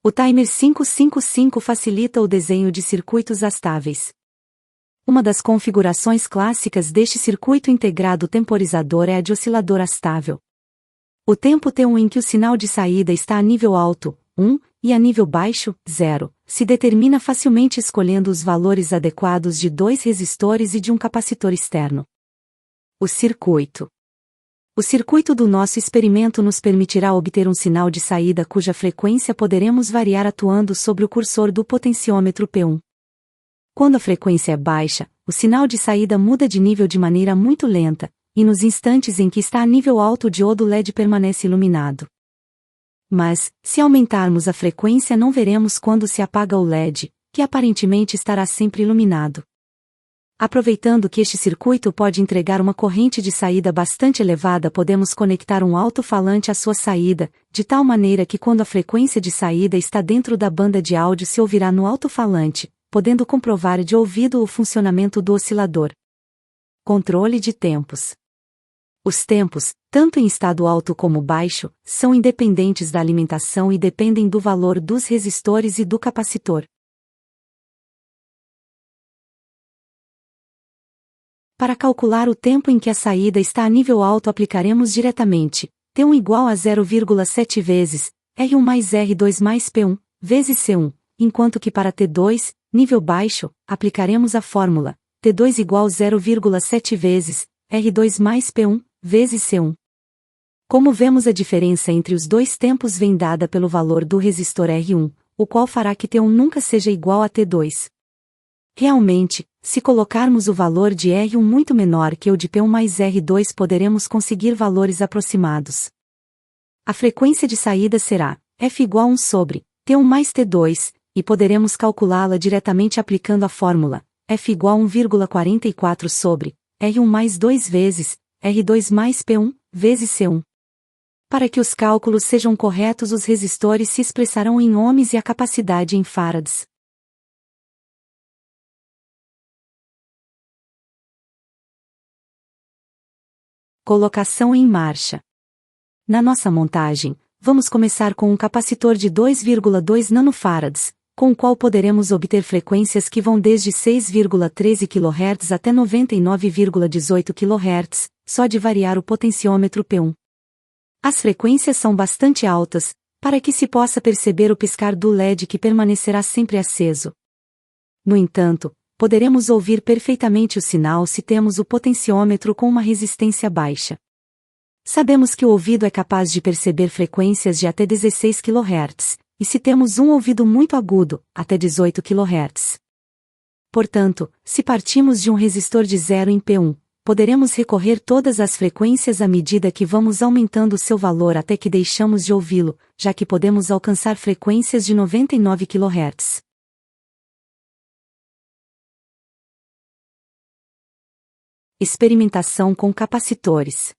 O timer 555 facilita o desenho de circuitos astáveis. Uma das configurações clássicas deste circuito integrado temporizador é a de oscilador astável. O tempo T1 em que o sinal de saída está a nível alto, 1, e a nível baixo, 0, se determina facilmente escolhendo os valores adequados de 2 resistores e de um capacitor externo. O circuito do nosso experimento nos permitirá obter um sinal de saída cuja frequência poderemos variar atuando sobre o cursor do potenciômetro P1. Quando a frequência é baixa, o sinal de saída muda de nível de maneira muito lenta, e nos instantes em que está a nível alto o diodo LED permanece iluminado. Mas, se aumentarmos a frequência não veremos quando se apaga o LED, que aparentemente estará sempre iluminado. Aproveitando que este circuito pode entregar uma corrente de saída bastante elevada, podemos conectar um alto-falante à sua saída, de tal maneira que quando a frequência de saída está dentro da banda de áudio se ouvirá no alto-falante, podendo comprovar de ouvido o funcionamento do oscilador. Controle de tempos. Os tempos, tanto em estado alto como baixo, são independentes da alimentação e dependem do valor dos resistores e do capacitor. Para calcular o tempo em que a saída está a nível alto aplicaremos diretamente, T1 igual a 0,7 vezes, R1 mais R2 mais P1, vezes C1, enquanto que para T2, nível baixo, aplicaremos a fórmula, T2 igual a 0,7 vezes, R2 mais P1, vezes C1. Como vemos a diferença entre os dois tempos vem dada pelo valor do resistor R1, o qual fará que T1 nunca seja igual a T2. Realmente, se colocarmos o valor de R1 muito menor que o de P1 mais R2 poderemos conseguir valores aproximados. A frequência de saída será F igual a 1 sobre T1 mais T2, e poderemos calculá-la diretamente aplicando a fórmula F igual a 1,44 sobre R1 mais 2 vezes R2 mais P1, vezes C1. Para que os cálculos sejam corretos, os resistores se expressarão em ohms e a capacidade em farads. Colocação em marcha. Na nossa montagem, vamos começar com um capacitor de 2,2 nanofarads, com o qual poderemos obter frequências que vão desde 6,13 kHz até 99,18 kHz, só de variar o potenciômetro P1. As frequências são bastante altas, para que se possa perceber o piscar do LED que permanecerá sempre aceso. No entanto, poderemos ouvir perfeitamente o sinal se temos o potenciômetro com uma resistência baixa. Sabemos que o ouvido é capaz de perceber frequências de até 16 kHz, e se temos um ouvido muito agudo, até 18 kHz. Portanto, se partimos de um resistor de 0 em P1, poderemos recorrer todas as frequências à medida que vamos aumentando seu valor até que deixamos de ouvi-lo, já que podemos alcançar frequências de 99 kHz. Experimentação com capacitores.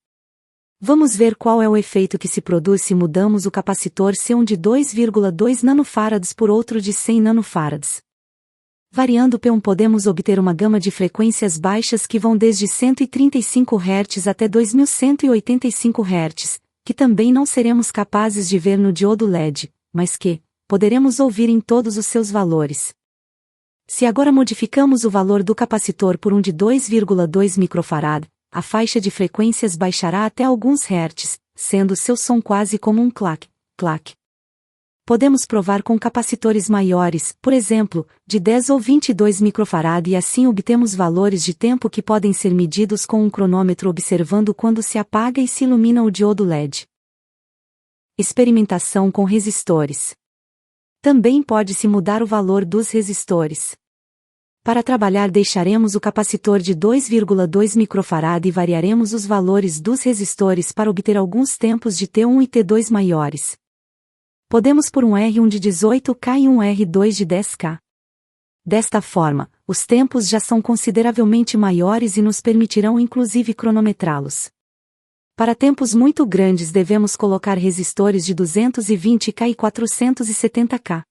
Vamos ver qual é o efeito que se produz se mudamos o capacitor C1 de 2,2 nanofarads por outro de 100 nanofarads. Variando P1 podemos obter uma gama de frequências baixas que vão desde 135 Hz até 2185 Hz, que também não seremos capazes de ver no diodo LED, mas que poderemos ouvir em todos os seus valores. Se agora modificamos o valor do capacitor por um de 2,2 microfarad, a faixa de frequências baixará até alguns hertz, sendo seu som quase como um clac, clac. Podemos provar com capacitores maiores, por exemplo, de 10 ou 22 microfarad e assim obtemos valores de tempo que podem ser medidos com um cronômetro observando quando se apaga e se ilumina o diodo LED. Experimentação com resistores. Também pode-se mudar o valor dos resistores. Para trabalhar deixaremos o capacitor de 2,2 microfarad e variaremos os valores dos resistores para obter alguns tempos de T1 e T2 maiores. Podemos pôr um R1 de 18K e um R2 de 10K. Desta forma, os tempos já são consideravelmente maiores e nos permitirão inclusive cronometrá-los. Para tempos muito grandes devemos colocar resistores de 220K e 470K.